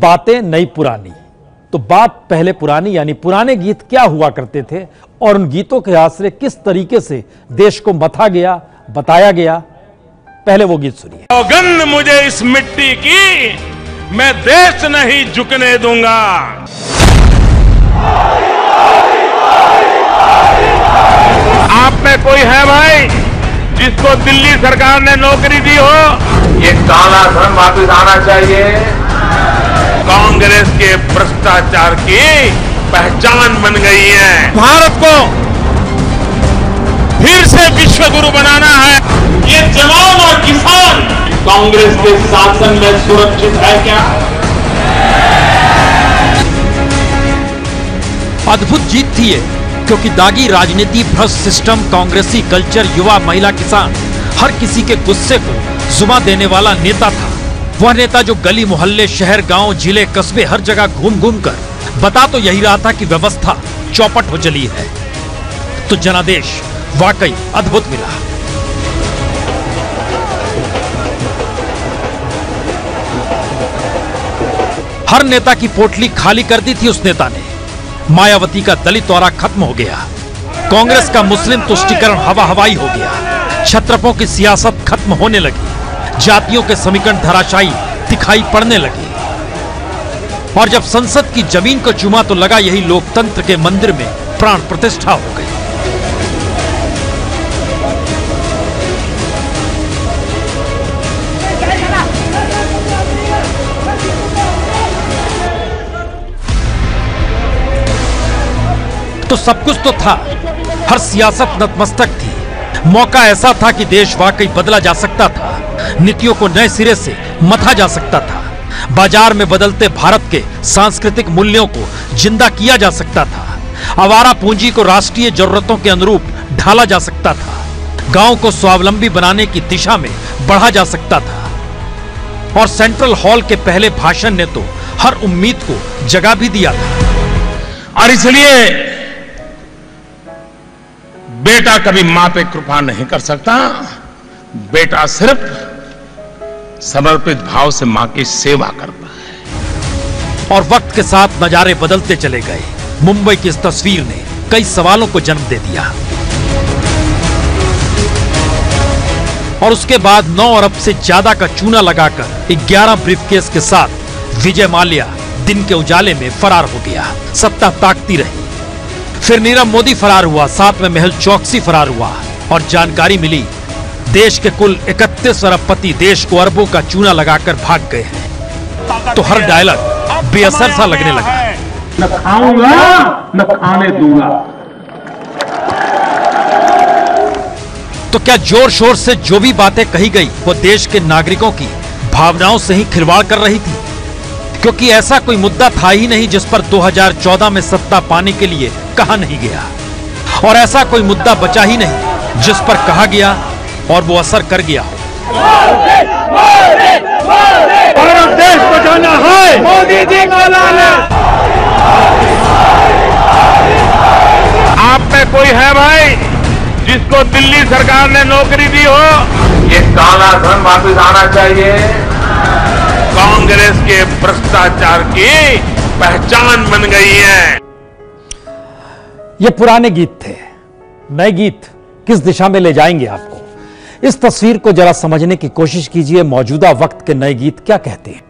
बातें नई पुरानी। तो बात पहले पुरानी यानी पुराने गीत क्या हुआ करते थे और उन गीतों के आश्रय किस तरीके से देश को मथा गया, बताया गया। पहले वो गीत सुनिए। सौगंध मुझे इस मिट्टी की, मैं देश नहीं झुकने दूंगा। आप में कोई है भाई जिसको दिल्ली सरकार ने नौकरी दी हो? ये काला धन वापस आना चाहिए। कांग्रेस के भ्रष्टाचार की पहचान बन गई है। भारत को फिर से विश्व गुरु बनाना है। ये जवान और किसान कांग्रेस के शासन में सुरक्षित है क्या? अद्भुत जीत थी ये, क्योंकि दागी राजनीति, भ्रष्ट सिस्टम, कांग्रेसी कल्चर, युवा, महिला, किसान, हर किसी के गुस्से को जुबां देने वाला नेता था। वह नेता जो गली मोहल्ले, शहर, गांव, जिले, कस्बे हर जगह घूम घूम कर बता तो यही रहा था कि व्यवस्था चौपट हो चली है। तो जनादेश वाकई अद्भुत मिला। हर नेता की पोटली खाली कर दी थी उस नेता ने। मायावती का दलित दौरा खत्म हो गया, कांग्रेस का मुस्लिम तुष्टीकरण हवा हवाई हो गया, छत्रपों की सियासत खत्म होने लगी, जातियों के समीकरण धराशायी दिखाई पड़ने लगे। और जब संसद की जमीन को चूमा तो लगा यही लोकतंत्र के मंदिर में प्राण प्रतिष्ठा हो गई। तो सब कुछ तो था, हर सियासत नतमस्तक थी। मौका ऐसा था कि देश वाकई बदला जा सकता था, नीतियों को नए सिरे से मथा जा सकता था, बाजार में बदलते भारत के सांस्कृतिक मूल्यों को जिंदा किया जा सकता था, आवारा पूंजी को राष्ट्रीय जरूरतों के अनुरूप ढाला जा सकता था, गांव को स्वावलंबी बनाने की दिशा में बढ़ा जा सकता था। और सेंट्रल हॉल के पहले भाषण ने तो हर उम्मीद को जगा भी दिया था। और इसलिए बेटा कभी मां पे कृपा नहीं कर सकता। बेटा सिर्फ समर्पित भाव से मां की सेवा करता है। और वक्त के साथ नजारे बदलते चले गए। मुंबई की इस तस्वीर ने कई सवालों को जन्म दे दिया। और उसके बाद 9 अरब से ज्यादा का चूना लगाकर 11 ब्रीफकेस के साथ विजय माल्या दिन के उजाले में फरार हो गया। सत्ता ताकती रही। फिर नीरव मोदी फरार हुआ, साथ में मेहुल चौकसी फरार हुआ। और जानकारी मिली देश के कुल 31 अरबपति देश को अरबों का चूना लगाकर भाग गए हैं। तो हर डायलॉग बेअसर सा लगने लगा। न खाऊंगा न खाने दूंगा। तो क्या जोर शोर से जो भी बातें कही गई वो देश के नागरिकों की भावनाओं से ही खिलवाड़ कर रही थी? क्योंकि ऐसा कोई मुद्दा था ही नहीं जिस पर 2014 में सत्ता पाने के लिए कहा नहीं गया। और ऐसा कोई मुद्दा बचा ही नहीं जिस पर कहा गया और वो असर कर गया हो। भारत देश बचाना है, मोदी जी को लाना। आप में कोई है भाई जिसको दिल्ली सरकार ने नौकरी दी हो? ये काला धन वापस आना चाहिए। कांग्रेस के भ्रष्टाचार की पहचान बन गई है। ये पुराने गीत थे, नए गीत किस दिशा में ले जाएंगे आपको? इस तस्वीर को जरा समझने की कोशिश कीजिए। मौजूदा वक्त के नए गीत क्या कहते हैं?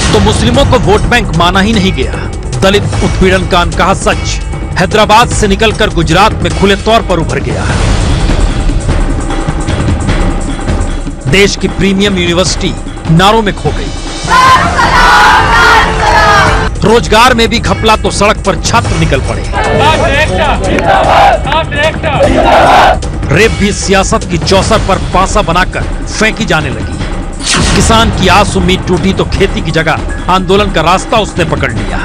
तो मुस्लिमों को वोट बैंक माना ही नहीं गया। दलित उत्पीड़न का अनकहा सच हैदराबाद से निकलकर गुजरात में खुले तौर पर उभर गया। देश की प्रीमियम यूनिवर्सिटी नारों में खो गई। रोजगार में भी घपला तो सड़क पर छात्र निकल पड़े। रेप भी सियासत की चौसर पर पासा बनाकर फेंकी जाने लगी। किसान की आस उम्मीद टूटी तो खेती की जगह आंदोलन का रास्ता उसने पकड़ लिया।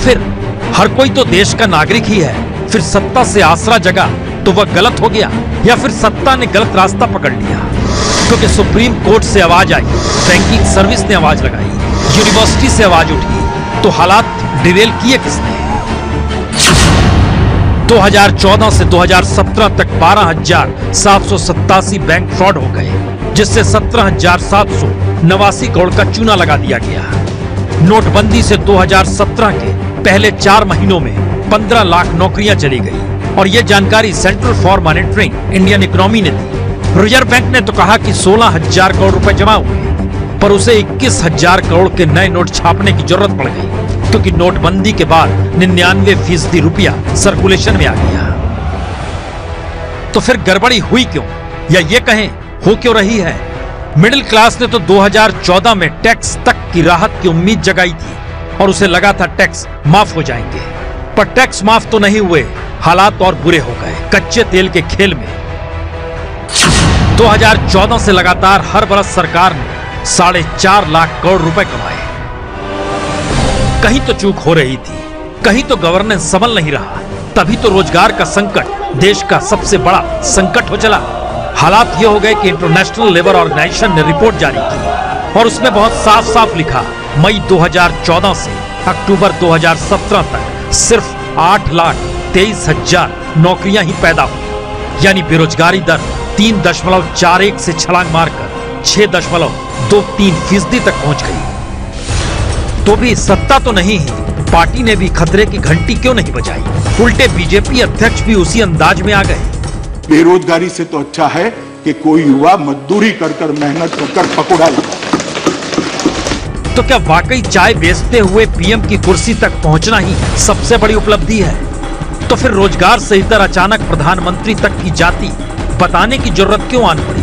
फिर हर कोई तो देश का नागरिक ही है, फिर सत्ता से आसरा जगा तो वह गलत हो गया, या फिर सत्ता ने गलत रास्ता पकड़ लिया? क्योंकि सुप्रीम कोर्ट से आवाज आई, बैंकिंग सर्विस ने आवाज लगाई, यूनिवर्सिटी से आवाज उठी, तो हालात डिरेल किए किसने? 2014 से 2017 तक 12,787 बैंक फ्रॉड हो गए, जिससे 17,789 करोड़ का चूना लगा दिया गया। नोटबंदी से 2017 के पहले 4 महीनों में 15 लाख नौकरियां चली गई, और यह जानकारी centre for monitoring Indian economy ने दी। रिजर्व बैंक ने तो कहा कि 16,000 करोड़ रुपए जमा हुए, पर उसे 21,000 करोड़ के नए नोट छापने की जरूरत पड़ गई, क्योंकि नोटबंदी के बाद 99% रुपया सर्कुलेशन में आ गया। तो फिर गड़बड़ी हुई क्यों, या ये कहें हो क्यों रही है? मिडिल क्लास ने तो 2014 में टैक्स तक की राहत की उम्मीद जगाई थी, और उसे लगा था टैक्स माफ हो जाएंगे, पर टैक्स माफ तो नहीं हुए, हालात और बुरे हो गए। कच्चे तेल के खेल में 2014 से लगातार हर बरस सरकार ने 4.5 लाख करोड़ रुपए कमाए। कहीं तो चूक हो रही थी, कहीं तो गवर्नेंस संभल नहीं रहा, तभी तो रोजगार का संकट देश का सबसे बड़ा संकट हो चला। हालात ये हो गए कि इंटरनेशनल लेबर ऑर्गेनाइजेशन ने रिपोर्ट जारी की, और उसमें बहुत साफ साफ लिखा, मई 2014 से अक्टूबर 2017 तक सिर्फ 8,23,000 नौकरियां ही पैदा हुई, यानी बेरोजगारी दर 3.41 से छलांग मारकर 6.23% तक पहुंच गई। तो भी सत्ता तो नहीं ही, पार्टी ने भी खतरे की घंटी क्यों नहीं बजाई? उल्टे बीजेपी अध्यक्ष भी उसी अंदाज में आ गए। बेरोजगारी से तो अच्छा है कि कोई युवा मजदूरी कर मेहनत कर पकौड़ा लगा। तो क्या वाकई चाय बेचते हुए पीएम की कुर्सी तक पहुंचना ही सबसे बड़ी उपलब्धि है? तो फिर रोजगार से इधर अचानक प्रधानमंत्री तक की जाति बताने की जरूरत क्यों आन पड़ी?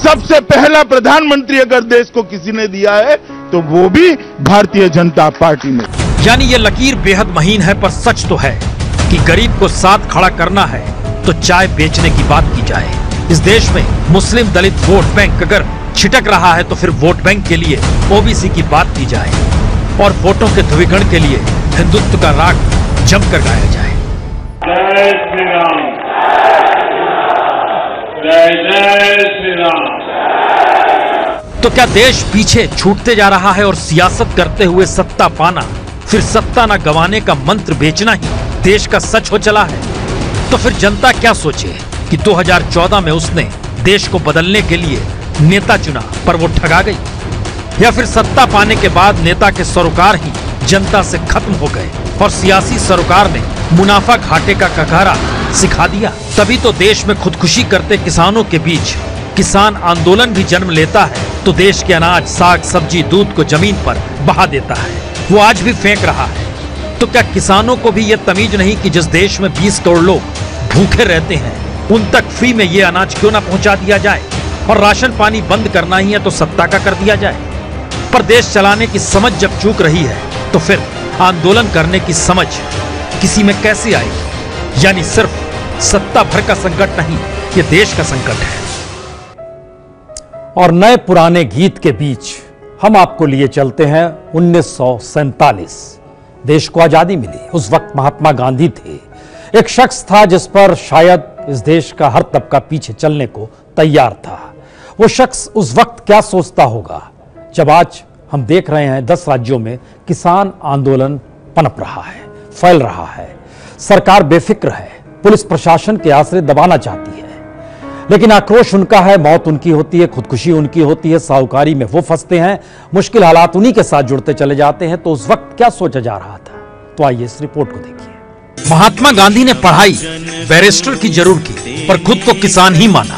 सबसे पहला प्रधानमंत्री अगर देश को किसी ने दिया है तो वो भी भारतीय जनता पार्टी ने। यानी ये लकीर बेहद महीन है, पर सच तो है कि गरीब को साथ खड़ा करना है तो चाय बेचने की बात की जाए। इस देश में मुस्लिम दलित वोट बैंक अगर छिटक रहा है तो फिर वोट बैंक के लिए ओबीसी की बात की जाए, और वोटों के ध्रुवीकरण के लिए हिंदुत्व का राग जमकर गाया जाए। जय श्री राम, जय जय श्री राम। तो क्या देश पीछे छूटते जा रहा है, और सियासत करते हुए सत्ता पाना, फिर सत्ता न गंवाने का मंत्र बेचना ही देश का सच हो चला है? तो फिर जनता क्या सोचे कि 2014 में उसने देश को बदलने के लिए नेता चुना, पर वो ठगा गई? या फिर सत्ता पाने के बाद नेता के सरोकार ही जनता से खत्म हो गए, और सियासी सरोकार ने मुनाफा घाटे का कगारा सिखा दिया? तभी तो देश में खुदकुशी करते किसानों के बीच किसान आंदोलन भी जन्म लेता है, तो देश के अनाज, साग, सब्जी, दूध को जमीन पर बहा देता है। वो आज भी फेंक रहा है। तो क्या किसानों को भी यह तमीज नहीं कि जिस देश में 20 करोड़ लोग भूखे रहते हैं, उन तक फ्री में ये अनाज क्यों ना पहुंचा दिया जाए? और राशन पानी बंद करना ही है तो सत्ता का कर दिया जाए। पर देश चलाने की समझ जब चूक रही है, तो फिर आंदोलन करने की समझ किसी में कैसे आएगी? यानी सिर्फ सत्ता भर का संकट नहीं, ये देश का संकट है। और नए पुराने गीत के बीच हम आपको लिए चलते हैं 1947। देश को आजादी मिली, उस वक्त महात्मा गांधी थे। एक शख्स था जिस पर शायद इस देश का हर तबका पीछे चलने को तैयार था। वो शख्स उस वक्त क्या सोचता होगा जब आज हम देख रहे हैं 10 राज्यों में किसान आंदोलन पनप रहा है, फैल रहा है। सरकार बेफिक्र है, पुलिस प्रशासन के आसरे दबाना चाहती है, लेकिन आक्रोश उनका है, मौत उनकी होती है, खुदकुशी उनकी होती है, साहूकारी में वो फंसते हैं, मुश्किल हालात उन्हीं के साथ जुड़ते चले जाते हैं। तो उस वक्त क्या सोचा जा रहा था? तो आइए इस रिपोर्ट को देखिए। महात्मा गांधी ने पढ़ाई बैरिस्टर की जरूर की, पर खुद को किसान ही माना।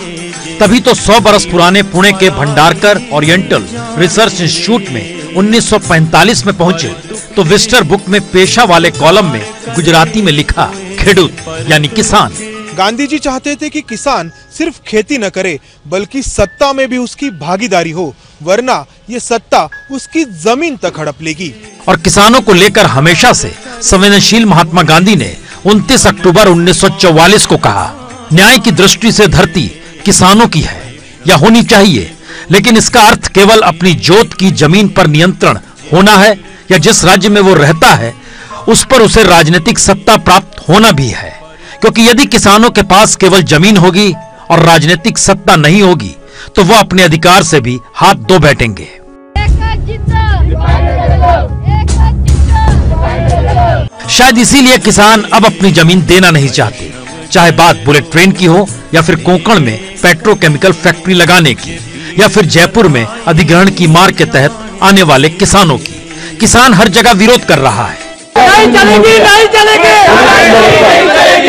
तभी तो 100 बरस पुराने पुणे के भंडारकर ओरिएंटल रिसर्च इंस्टीट्यूट में 1945 में पहुंचे, तो विस्टर बुक में पेशा वाले कॉलम में गुजराती में लिखा खेडूत यानी किसान। गांधी जी चाहते थे कि किसान सिर्फ खेती न करे बल्कि सत्ता में भी उसकी भागीदारी हो, वरना ये सत्ता उसकी जमीन तक हड़प लेगी। और किसानों को लेकर हमेशा से संवेदनशील महात्मा गांधी ने 29 अक्टूबर 1944 को कहा, न्याय की दृष्टि से धरती किसानों की है या होनी चाहिए, लेकिन इसका अर्थ केवल अपनी जोत की जमीन पर नियंत्रण होना है या जिस राज्य में वो रहता है उस पर उसे राजनीतिक सत्ता प्राप्त होना भी है, क्योंकि यदि किसानों के पास केवल जमीन होगी और राजनीतिक सत्ता नहीं होगी तो वो अपने अधिकार से भी हाथ धो बैठेंगे। शायद इसीलिए किसान अब अपनी जमीन देना नहीं चाहते, चाहे बात बुलेट ट्रेन की हो या फिर कोंकण में पेट्रोकेमिकल फैक्ट्री लगाने की या फिर जयपुर में अधिग्रहण की मार के तहत आने वाले किसानों की। किसान हर जगह विरोध कर रहा है। नहीं चलेगी, नहीं चलेगी,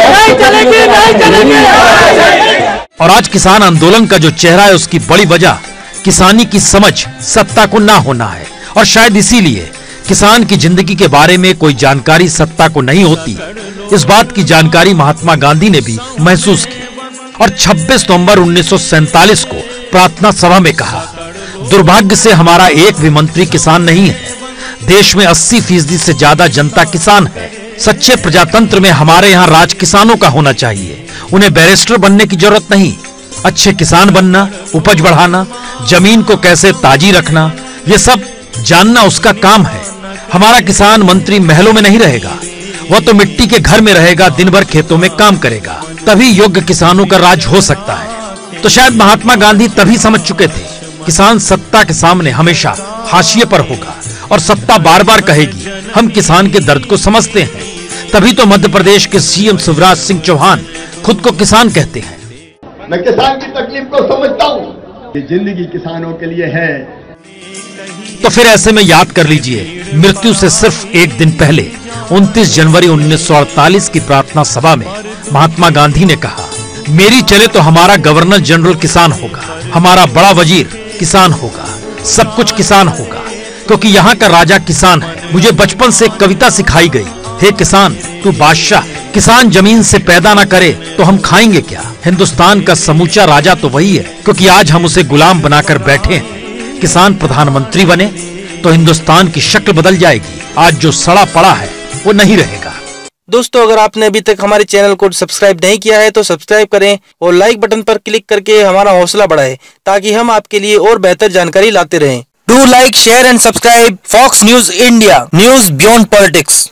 नहीं चलेगी, नहीं चलेगी। और आज किसान आंदोलन का जो चेहरा है उसकी बड़ी वजह किसानी की समझ सत्ता को ना होना है, और शायद इसीलिए किसान की जिंदगी के बारे में कोई जानकारी सत्ता को नहीं होती। इस बात की जानकारी महात्मा गांधी ने भी महसूस की और 26 नवंबर 1947 को प्रार्थना सभा में कहा, दुर्भाग्य से हमारा एक भी मंत्री किसान नहीं है। देश में 80% से ज्यादा जनता किसान है। सच्चे प्रजातंत्र में हमारे यहाँ राज किसानों का होना चाहिए। उन्हें बैरिस्टर बनने की जरूरत नहीं। अच्छे किसान बनना, उपज बढ़ाना, जमीन को कैसे ताजी रखना, ये सब जानना उसका काम है। हमारा किसान मंत्री महलों में नहीं रहेगा, वह तो मिट्टी के घर में रहेगा, दिन भर खेतों में काम करेगा। तभी योग्य किसानों का राज हो सकता है। तो शायद महात्मा गांधी तभी समझ चुके थे, किसान सत्ता के सामने हमेशा हाशिए पर होगा और सत्ता बार बार कहेगी हम किसान के दर्द को समझते हैं। तभी तो मध्य प्रदेश के सीएम शिवराज सिंह चौहान खुद को किसान कहते हैं। मैं किसान की तकलीफ को समझता हूँ, ये जिंदगी किसानों के लिए है। तो फिर ऐसे में याद कर लीजिए, मृत्यु से सिर्फ एक दिन पहले 29 जनवरी 1948 की प्रार्थना सभा में महात्मा गांधी ने कहा, मेरी चले तो हमारा गवर्नर जनरल किसान होगा, हमारा बड़ा वजीर किसान होगा, सब कुछ किसान होगा, क्योंकि यहाँ का राजा किसान है। मुझे बचपन से एक कविता सिखाई गई, हे किसान तू बादशाह, किसान जमीन से पैदा ना करे तो हम खाएंगे क्या। हिंदुस्तान का समूचा राजा तो वही है, क्योंकि आज हम उसे गुलाम बनाकर बैठे हैं। किसान प्रधानमंत्री बने तो हिंदुस्तान की शक्ल बदल जाएगी। आज जो सड़ा पड़ा है वो नहीं रहेगा। दोस्तों, अगर आपने अभी तक हमारे चैनल को सब्सक्राइब नहीं किया है तो सब्सक्राइब करें और लाइक बटन पर क्लिक करके हमारा हौसला बढ़ाएं, ताकि हम आपके लिए और बेहतर जानकारी लाते रहें। Do like, share and subscribe Fox News India, news beyond politics.